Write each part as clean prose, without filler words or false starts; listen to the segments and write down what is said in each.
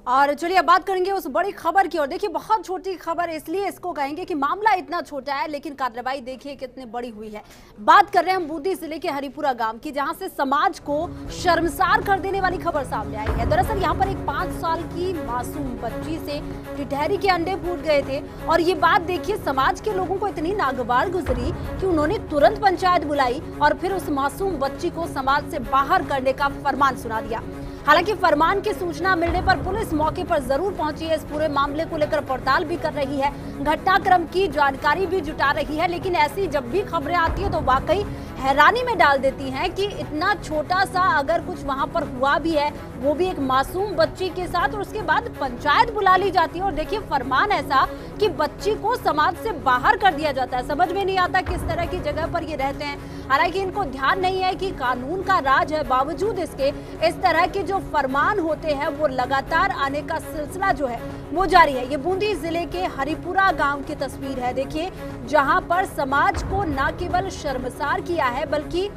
और चलिए अब बात करेंगे उस बड़ी खबर की। और देखिए बहुत छोटी खबर इसलिए इसको कहेंगे कि मामला इतना छोटा है लेकिन कार्रवाई देखिए कितनी बड़ी हुई है। बात कर रहे हैं हम बूंदी जिले के हरिपुरा गांव की, जहां से समाज को शर्मसार कर देने वाली खबर सामने आई है। दरअसल यहां पर एक 5 साल की मासूम बच्ची से टिटहरी के अंडे फूट गए थे और ये बात देखिए समाज के लोगों को इतनी नागवार गुजरी कि उन्होंने तुरंत पंचायत बुलाई और फिर उस मासूम बच्ची को समाज से बाहर करने का फरमान सुना दिया। हालांकि फरमान की सूचना मिलने पर पुलिस मौके पर जरूर पहुंची है, इस पूरे मामले को लेकर पड़ताल भी कर रही है, घटनाक्रम की जानकारी भी जुटा रही है। लेकिन ऐसी जब भी खबरें आती है तो वाकई हैरानी में डाल देती हैं कि इतना छोटा सा अगर कुछ वहां पर हुआ भी है, वो भी एक मासूम बच्ची के साथ, और उसके बाद पंचायत बुला ली जाती है और देखिए फरमान ऐसा कि बच्ची को समाज से बाहर कर दिया जाता है। समझ में नहीं आता किस तरह की जगह पर ये रहते हैं। हालांकि इनको ध्यान नहीं है कि कानून का राज है, बावजूद इसके इस तरह के जो फरमान होते हैं वो लगातार आने का सिलसिला जो है वो जारी है। ये बूंदी जिले के हरिपुरा गांव की तस्वीर है देखिए, जहां पर समाज को न केवल शर्मसार किया है बल्कि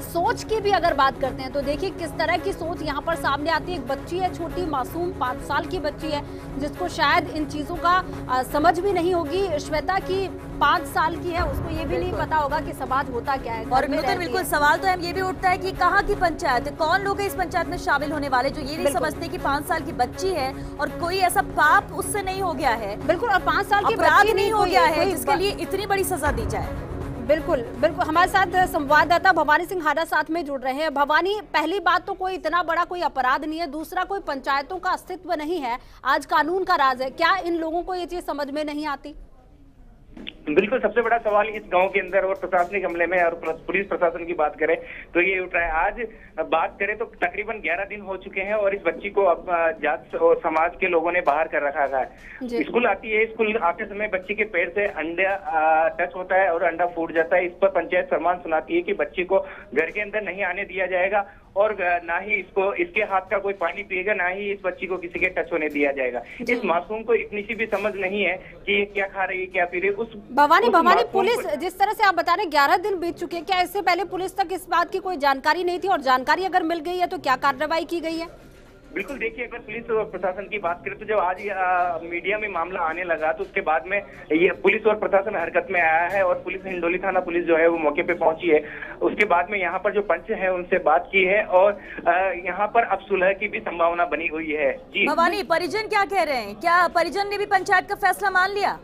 सोच की भी अगर बात करते हैं तो देखिए किस तरह की सोच यहाँ पर सामने आती है। एक बच्ची है, छोटी मासूम 5 साल की बच्ची है, जिसको शायद इन चीजों का समझ भी नहीं होगी। श्वेता की 5 साल की है, उसको ये भी नहीं पता होगा कि समाज होता क्या है। और बिल्कुल सवाल तो ये भी उठता है कि कहाँ की पंचायत है, कौन लोग है इस पंचायत में शामिल होने वाले, जो ये नहीं समझते कि 5 साल की बच्ची है और कोई ऐसा पाप उससे नहीं हो गया है। बिल्कुल, और 5 साल की अपराध नहीं हो गया है जिसके लिए इतनी बड़ी सजा दी जाए। बिल्कुल बिल्कुल, हमारे साथ संवाददाता भवानी सिंह हाडा साथ में जुड़ रहे हैं। भवानी, पहली बात तो कोई इतना बड़ा कोई अपराध नहीं है, दूसरा कोई पंचायतों का अस्तित्व नहीं है, आज कानून का राज है। क्या इन लोगों को ये चीज समझ में नहीं आती? बिल्कुल, सबसे बड़ा सवाल इस गांव के अंदर और प्रशासनिक हमले में और पुलिस प्रशासन की बात करें तो ये उठ रहा है। आज बात करें तो तकरीबन 11 दिन हो चुके हैं और इस बच्ची को अब जात और समाज के लोगों ने बाहर कर रखा है। स्कूल आती है, स्कूल आते समय बच्ची के पैर से अंडा टच होता है और अंडा फूट जाता है। इस पर पंचायत फरमान सुनाती है कि बच्ची को घर के अंदर नहीं आने दिया जाएगा और ना ही इसके हाथ का कोई पानी पिएगा, ना ही इस बच्ची को किसी के टच होने दिया जाएगा। इस मासूम को इतनी सी भी समझ नहीं है कि ये क्या खा रही है, क्या पी रही है। भवानी, पुलिस जिस तरह से आप बता रहे हैं 11 दिन बीत चुके हैं, क्या इससे पहले पुलिस तक इस बात की कोई जानकारी नहीं थी? और जानकारी अगर मिल गई है तो क्या कार्रवाई की गई है? बिल्कुल, देखिए अगर पुलिस और प्रशासन की बात करें तो जब आज मीडिया में मामला आने लगा तो उसके बाद में ये पुलिस और प्रशासन हरकत में आया है और पुलिस हिंडोली थाना पुलिस जो है वो मौके पे पहुंची है। उसके बाद में यहाँ पर जो पंच है उनसे बात की है और यहाँ पर अब सुलह की भी संभावना बनी हुई है। जी भवानी, परिजन क्या कह रहे हैं? क्या परिजन ने भी पंचायत का फैसला मान लिया?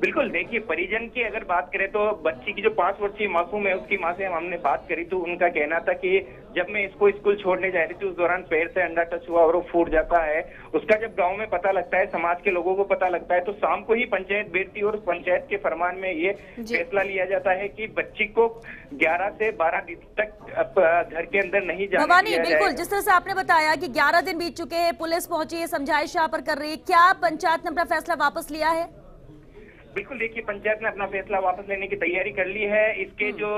बिल्कुल, देखिए परिजन की अगर बात करें तो बच्ची की जो 5 वर्षीय मासूम है उसकी माँ से हमने बात करी तो उनका कहना था कि जब मैं इसको स्कूल छोड़ने जा रही थी उस दौरान पैर से अंडा टच हुआ और वो फूट जाता है। उसका जब गांव में पता लगता है, समाज के लोगों को पता लगता है तो शाम को ही पंचायत बैठती है और उस पंचायत के फरमान में ये फैसला लिया जाता है कि बच्ची को 11 से 12 दिन तक घर के अंदर नहीं जाने भवानी, दिया बिल्कुल जाएगा। जिस तरह से आपने बताया कि 11 दिन बीत चुके हैं, पुलिस पहुंची है, समझाइश यहाँ पर कर रही है, क्या पंचायत ने अपना फैसला वापस लिया है? बिल्कुल, देखिए पंचायत ने अपना फैसला वापस लेने की तैयारी कर ली है। इसके जो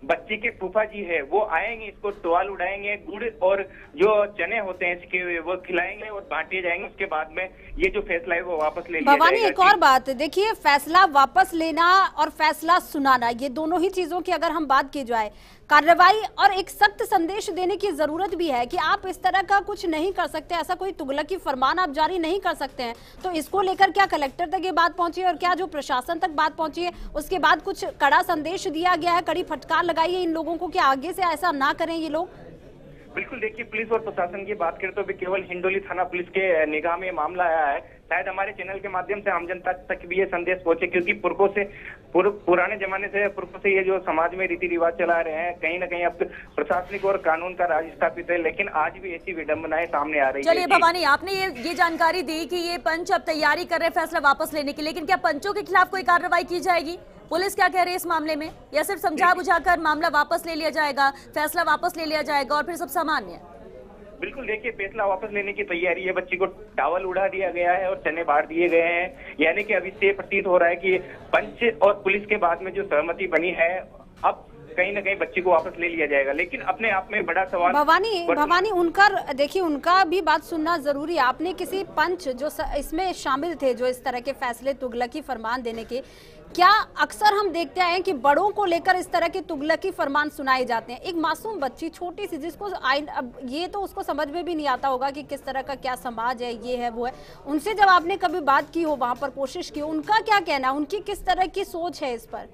बच्ची के फूफा जी है वो आएंगे, इसको टोवाल उड़ाएंगे, गुड़ और जो चने होते हैं इसके वो खिलाएंगे और बांटे जाएंगे। उसके बाद में ये जो फैसला है वो वापस ले लिया जाएगा। भवानी, एक और बात देखिए, फैसला वापस लेना और फैसला सुनाना, ये दोनों ही चीजों की अगर हम बात की जाए, कार्रवाई और एक सख्त संदेश देने की जरूरत भी है कि आप इस तरह का कुछ नहीं कर सकते, ऐसा कोई तुगलकी फरमान आप जारी नहीं कर सकते हैं। तो इसको लेकर क्या कलेक्टर तक ये बात पहुंची है और क्या जो प्रशासन तक बात पहुंची है उसके बाद कुछ कड़ा संदेश दिया गया है, कड़ी फटकार लगाई है इन लोगों को कि आगे से ऐसा ना करें ये लोग? बिल्कुल, देखिए पुलिस और प्रशासन की बात करें तो भी केवल हिंडोली थाना पुलिस के निगाह में मामला आया है। शायद हमारे चैनल के माध्यम से आम जनता तक भी ये संदेश पहुंचे, क्योंकि पुरखों से पुराने जमाने से पुरखों से ये जो समाज में रीति रिवाज चला रहे हैं, कहीं ना कहीं अब प्रशासनिक और कानून का राज स्थापित है, लेकिन आज भी ऐसी विडंबनाएं सामने आ रही है। चलिए भवानी, आपने ये जानकारी दी कि ये पंच अब तैयारी कर रहे हैं फैसला वापस लेने की, लेकिन क्या पंचों के खिलाफ कोई कार्रवाई की जाएगी? पुलिस क्या कह रही है इस मामले में, या सिर्फ समझा बुझाकर मामला वापस ले लिया जाएगा, फैसला वापस ले लिया जाएगा और फिर सब सामान्य? बिल्कुल, देखिए फैसला वापस लेने की तैयारी है। बच्ची को टावल उड़ा दिया गया है और चने बांट दिए गए हैं, यानी कि अभी से प्रतीत हो रहा है कि पंच और पुलिस के बाद में जो सहमति बनी है अब कहीं ना कहीं बच्ची को वापस ले लिया जाएगा। लेकिन अपने आप में बड़ा सवाल भवानी उनका देखिए, उनका भी बात सुनना जरूरी है। आपने किसी पंच जो इसमें शामिल थे, जो इस तरह के फैसले तुगलकी फरमान देने के, क्या अक्सर हम देखते आए हैं कि बड़ों को लेकर इस तरह के तुगलकी फरमान सुनाए जाते हैं? एक मासूम बच्ची छोटी सी, जिसको अब ये तो उसको समझ में भी नहीं आता होगा कि किस तरह का क्या समाज है, ये है वो है, उनसे जब आपने कभी बात की हो, वहां पर कोशिश की हो, उनका क्या कहना, उनकी किस तरह की सोच है इस पर?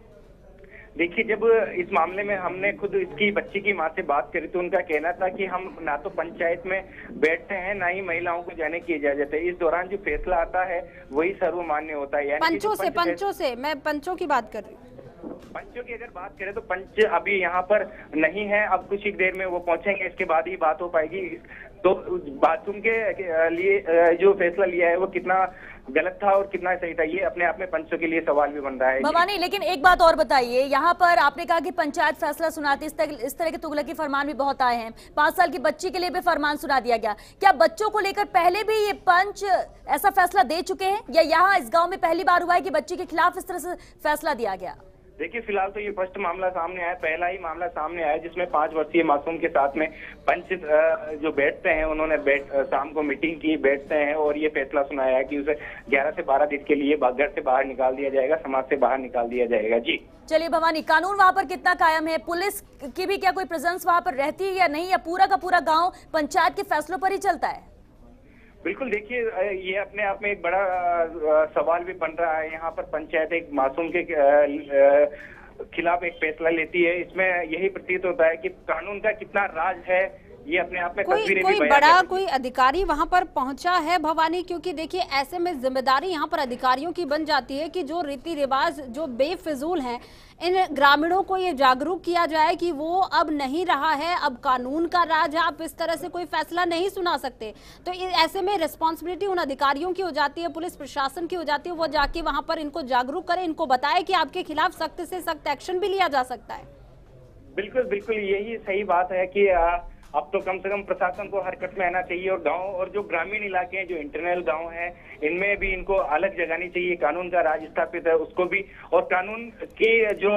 देखिए, जब इस मामले में हमने खुद इसकी बच्ची की मां से बात करी तो उनका कहना था कि हम ना तो पंचायत में बैठते हैं, ना ही महिलाओं को जाने की इजाजत है। इस दौरान जो फैसला आता है वही सर्वमान्य होता है। पंचों से मैं पंचों की बात कर रही हूँ। पंचों की अगर बात करें तो पंच अभी यहाँ पर नहीं है, अब कुछ ही देर में वो पहुंचेंगे, इसके बाद ही बात हो पाएगी। तो बाथरूम के लिए जो फैसला लिया है वो कितना गलत था और कितना सही था, ये अपने आप में पंचों के लिए सवाल भी बन रहा है। भवानी, लेकिन एक बात और बताइए, यहाँ पर आपने कहा कि पंचायत फैसला सुनाती, इस तरह के तुगलकी फरमान भी बहुत आए हैं। 5 साल की बच्ची के लिए भी फरमान सुना दिया गया। क्या बच्चों को लेकर पहले भी ये पंच ऐसा फैसला दे चुके हैं, या यहाँ इस गाँव में पहली बार हुआ है कि बच्ची के खिलाफ इस तरह से फैसला दिया गया? देखिए, फिलहाल तो ये फर्स्ट मामला सामने आया, पहला ही मामला सामने आया जिसमें 5 वर्षीय मासूम के साथ में पंच जो बैठते हैं, उन्होंने शाम को मीटिंग की, बैठते हैं और ये फैसला सुनाया है कि उसे 11 से 12 दिन के लिए घर से बाहर निकाल दिया जाएगा, समाज से बाहर निकाल दिया जाएगा। जी चलिए भवानी, कानून वहां पर कितना कायम है? पुलिस की भी क्या कोई प्रेजेंस वहां पर रहती है या नहीं, या पूरा का पूरा गाँव पंचायत के फैसलों पर ही चलता है? बिल्कुल, देखिए, ये अपने आप में एक बड़ा सवाल भी बन रहा है। यहाँ पर पंचायत एक मासूम के खिलाफ एक फैसला लेती है, इसमें यही प्रतीत होता है कि कानून का कितना राज है। ये अपने आप में कोई अधिकारी वहां पर पहुंचा है भवानी? क्योंकि देखिए, ऐसे में जिम्मेदारी यहाँ पर अधिकारियों की बन जाती है कि जो रीति रिवाज जो बेफिजूल हैं, इन ग्रामीणों को ये जागरूक किया जाए कि वो अब नहीं रहा है, अब कानून का राज है, आप इस तरह से कोई फैसला नहीं सुना सकते। तो ऐसे में रिस्पॉन्सिबिलिटी उन अधिकारियों की हो जाती है, पुलिस प्रशासन की हो जाती है, वो जाके वहां पर इनको जागरूक करे, इनको बताए कि आपके खिलाफ सख्त से सख्त एक्शन भी लिया जा सकता है। बिल्कुल बिल्कुल, यही सही बात है कि अब तो कम से कम प्रशासन को हरकत में आना चाहिए, और गांव और जो ग्रामीण इलाके हैं, जो इंटरनल गांव हैं, इनमें भी इनको अलग जगानी चाहिए। कानून का राज स्थापित है उसको भी, और कानून की जो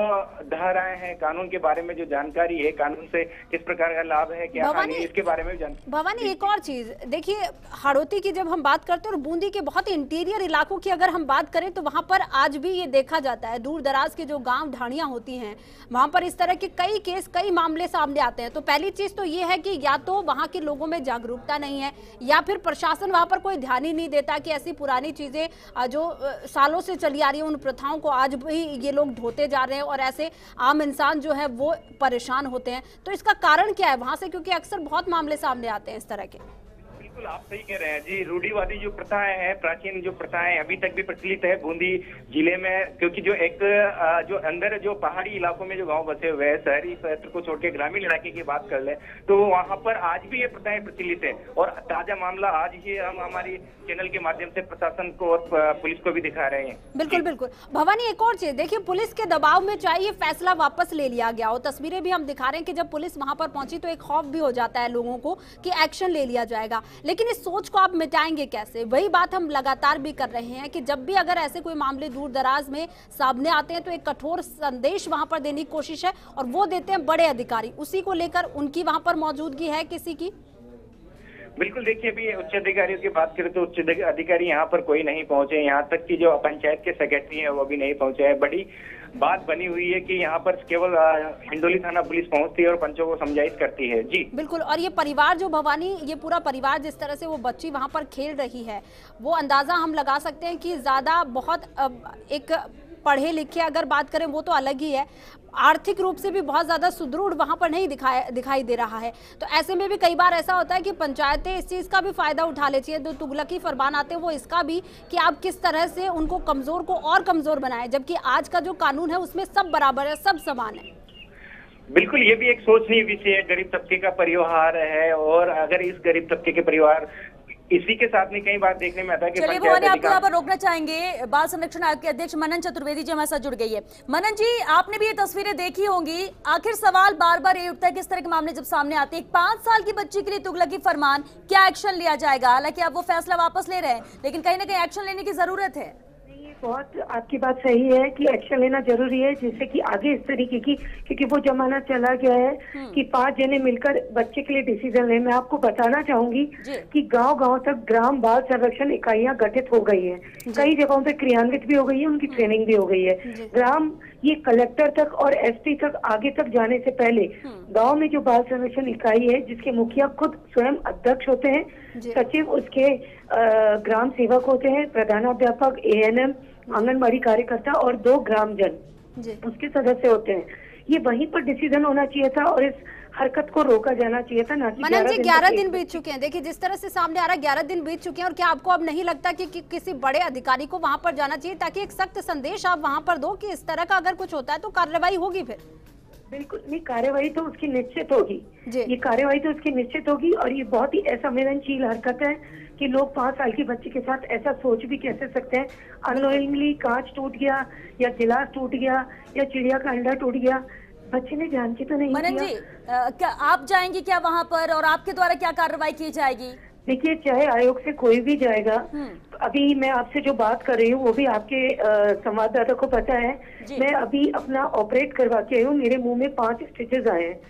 धाराएं हैं, कानून के बारे में जो जानकारी है, कानून से किस प्रकार का लाभ है, क्या हानि है, इसके बारे में भवानी, एक और चीज देखिए, हाड़ौती की जब हम बात करते हैं और बूंदी के बहुत इंटीरियर इलाकों की अगर हम बात करें, तो वहां पर आज भी ये देखा जाता है, दूर दराज के जो गाँव ढाणियां होती हैं, वहां पर इस तरह के कई केस, कई मामले सामने आते हैं। तो पहली चीज तो ये है कि या तो वहां के लोगों में जागरूकता नहीं है, या फिर प्रशासन वहां पर कोई ध्यान ही नहीं देता कि ऐसी पुरानी चीजें जो सालों से चली आ रही है, उन प्रथाओं को आज भी ये लोग ढोते जा रहे हैं, और ऐसे आम इंसान जो है वो परेशान होते हैं। तो इसका कारण क्या है वहां से? क्योंकि अक्सर बहुत मामले सामने आते हैं इस तरह के। बिल्कुल, आप सही कह रहे हैं जी। रूढ़िवादी जो प्रथाएं हैं, प्राचीन जो प्रथाएं अभी तक भी प्रचलित है बूंदी जिले में, क्योंकि जो एक जो अंदर जो पहाड़ी इलाकों में जो गांव बसे हुए हैं, शहरी क्षेत्र को छोड़ के ग्रामीण इलाके की बात कर ले तो वहां पर आज भी ये प्रथाएं प्रचलित है। और ताजा मामला आज ही हम हमारी चैनल के माध्यम से प्रशासन को और पुलिस को भी दिखा रहे हैं। बिल्कुल बिल्कुल भवानी, एक और चीज देखिए, पुलिस के दबाव में चाहे ये फैसला वापस ले लिया गया हो, तस्वीरें भी हम दिखा रहे हैं कि जब पुलिस वहां पर पहुंची तो एक खौफ भी हो जाता है लोगों को कि एक्शन ले लिया जाएगा, लेकिन इस सोच को आप मिटाएंगे कैसे? वही बात हम लगातार भी कर रहे हैं कि जब भी अगर ऐसे कोई मामले दूर दराज में सामने आते हैं तो एक कठोर संदेश वहां पर देने की कोशिश है, और वो देते हैं बड़े अधिकारी। उसी को लेकर उनकी वहां पर मौजूदगी है किसी की? बिल्कुल, देखिए, अभी उच्च अधिकारियों की बात करें तो उच्च अधिकारी यहाँ पर कोई नहीं पहुंचे, यहाँ तक कि जो पंचायत के सेक्रेटरी है वो भी नहीं पहुंचे हैं। बड़ी बात बनी हुई है कि यहाँ पर केवल हिंडोली थाना पुलिस पहुंचती है और पंचों को समझाइश करती है। जी बिल्कुल, और ये परिवार जो भवानी, ये पूरा परिवार जिस तरह से वो बच्ची वहां पर खेल रही है, वो अंदाजा हम लगा सकते हैं कि ज्यादा बहुत एक पढ़े लिखे अगर बात करें वो तो अलग ही है, आर्थिक रूप से भी बहुत ज्यादा सुदृढ़ वहां पर नहीं दिखाई दे रहा है। तो ऐसे में भी कई बार ऐसा होता है कि पंचायतें इस चीज का भी फायदा उठा लेती है, जो तुगलकी फरमान आते हैं वो इसका भी, कि आप किस तरह से उनको कमजोर को और कमजोर बनाएं, जबकि आज का जो कानून है उसमें सब बराबर है, सब समान है। बिल्कुल, ये भी एक सोचनीय विषय है। गरीब तबके का परिवार है, और अगर इस गरीब तबके के परिवार इसी के साथ में कई बार देखने में आता है कि चलिए भवानी, आपको यहाँ पर रोकना चाहेंगे। बाल संरक्षण आयोग के अध्यक्ष मनन चतुर्वेदी जी हमारे साथ जुड़ गई है। मनन जी, आपने भी ये तस्वीरें देखी होंगी। आखिर सवाल बार बार ये उठता है कि इस तरह के मामले जब सामने आते हैं, 5 साल की बच्ची के लिए तुगलकी फरमान, क्या एक्शन लिया जाएगा? हालांकि आप वो फैसला वापस ले रहे हैं, लेकिन कहीं ना कहीं एक्शन लेने की जरूरत है। बहुत आपकी बात सही है कि एक्शन लेना जरूरी है, जिससे कि आगे इस तरीके की, क्योंकि वो जमाना चला गया है कि 5 जने मिलकर बच्चे के लिए डिसीजन ले। मैं आपको बताना चाहूंगी कि गांव-गांव तक ग्राम बाल संरक्षण इकाइयां गठित हो गई हैं। कई जगहों पे क्रियान्वित भी हो गई है, उनकी ट्रेनिंग भी हो गई है। ग्राम ये कलेक्टर तक और एसपी तक आगे तक जाने से पहले गांव में जो बाल संरक्षण इकाई है, जिसके मुखिया खुद स्वयं अध्यक्ष होते हैं, सचिव उसके ग्राम सेवक होते हैं, प्रधानाध्यापक, एएनएम, आंगनबाड़ी कार्यकर्ता और 2 ग्रामजन उसके सदस्य होते हैं। ये वहीं पर डिसीजन होना चाहिए था और इस हरकत को रोका जाना चाहिए था, ना कि मनन जी 11 दिन बीत चुके हैं। देखिए जिस तरह से सामने आ रहा है 11 दिन बीत चुके हैं, और क्या आपको अब नहीं लगता कि किसी बड़े अधिकारी को वहां पर जाना चाहिए ताकि एक सख्त संदेश आप वहां पर दो कि इस तरह का अगर कुछ होता है तो कार्रवाई होगी? फिर बिल्कुल नहीं, कार्रवाई तो उसकी निश्चित होगी, ये कार्रवाई तो उसकी निश्चित होगी। और ये बहुत ही असंवेदनशील हरकत है कि लोग 5 साल के बच्चे के साथ ऐसा सोच भी कैसे सकते हैं। अननोइंगली कांच टूट गया या गिलास टूट गया या चिड़िया का अंडा टूट गया, बच्चे ने जान के तो नहीं मनन जी क्या आप जाएंगी क्या वहां पर, और आपके द्वारा क्या कार्रवाई की जाएगी? देखिए, चाहे आयोग से कोई भी जाएगा, अभी मैं आपसे जो बात कर रही हूँ वो भी आपके संवाददाता को पता है। मैं अभी अपना ऑपरेट करवा के आई हूँ, मेरे मुंह में 5 स्टिचेस आए हैं,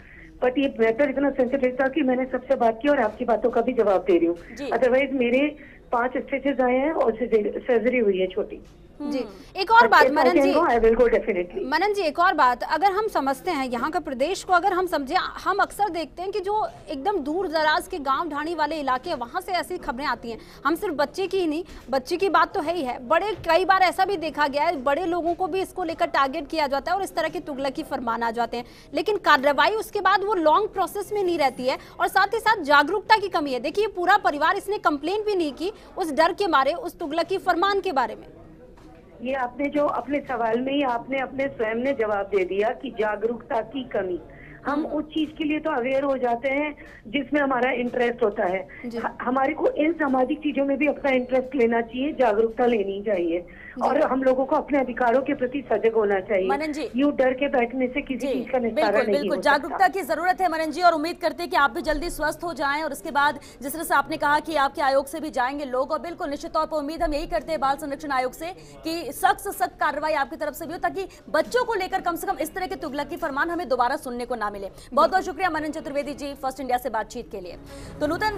बट ये मैटर इतना सेंसिटिव था कि मैंने सबसे बात की और आपकी बातों का भी जवाब दे रही हूँ। अदरवाइज मेरे 5 स्टिचेस आए हैं और सर्जरी हुई है छोटी। जी एक और बात मनन जी, I will go definitely। मनन जी एक और बात, अगर हम समझते हैं यहाँ का प्रदेश को, अगर हम समझे, हम अक्सर देखते हैं कि जो एकदम दूर दराज के गांव ढाणी वाले इलाके हैं वहां से ऐसी खबरें आती हैं। हम सिर्फ बच्चे की ही नहीं, बच्चे की बात तो है ही है, बड़े कई बार ऐसा भी देखा गया है बड़े लोगों को भी इसको लेकर टारगेट किया जाता है और इस तरह के तुगलकी फरमान आ जाते हैं, लेकिन कार्रवाई उसके बाद वो लॉन्ग प्रोसेस में नहीं रहती है और साथ ही साथ जागरूकता की कमी है। देखिए पूरा परिवार इसने कंप्लेन भी नहीं की उस डर के मारे, उस तुगलकी फरमान के बारे में। ये आपने जो अपने सवाल में ही आपने अपने स्वयं ने जवाब दे दिया कि जागरूकता की कमी। हम उस चीज के लिए तो अवेयर हो जाते हैं जिसमें हमारा इंटरेस्ट होता है। हमारे को इन सामाजिक चीजों में भी अपना इंटरेस्ट लेना चाहिए, जागरूकता लेनी चाहिए और हम लोगों को अपने अधिकारों के प्रति सजग होना चाहिए। मनन जी, यूं डर के बैठने से किसी चीज का निस्तारा नहीं बिल्कुल जागरूकता की जरूरत है मनन जी, और उम्मीद करते हैं कि आप भी जल्दी स्वस्थ हो जाएं। और उसके बाद जिस तरह से आपने कहा कि आपके आयोग से भी जाएंगे लोग, और बिल्कुल निश्चित तौर पर उम्मीद हम यही करते हैं बाल संरक्षण आयोग से कि सख्त से सख्त कार्रवाई आपकी तरफ से भी हो, ताकि बच्चों को लेकर कम से कम इस तरह के तुगलकी फरमान हमें दोबारा सुनने को ना मिले। बहुत बहुत शुक्रिया मनन चतुर्वेदी जी फर्स्ट इंडिया से बातचीत के लिए। तो नूतन,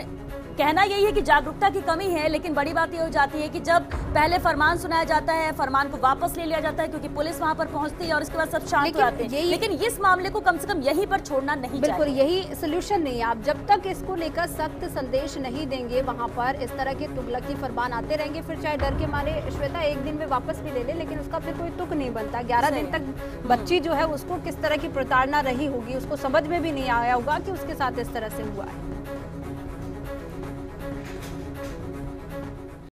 कहना यही है कि जागरूकता की कमी है, लेकिन बड़ी बात यह हो जाती है कि जब पहले फरमान सुनाया जाता है, फरमान को वापस ले लिया जाता है क्योंकि पुलिस वहां पर पहुंचती है और उसके बाद सब शांत हो जाते हैं। लेकिन इस मामले को कम से कम यहीं पर छोड़ना नहीं चाहिए। बिल्कुल यही सोल्यूशन नहीं है। आप जब तक इसको लेकर सख्त संदेश नहीं देंगे, वहां पर इस तरह के तुगलकी फरमान आते रहेंगे, फिर चाहे डर के मारे श्वेता एक दिन में वापस भी ले ले, लेकिन उसका फिर कोई तुक नहीं बनता। 11 दिन तक बच्ची जो है उसको किस तरह की प्रताड़ना रही होगी, उसको समझ में भी नहीं आया होगा कि उसके साथ इस तरह से हुआ है।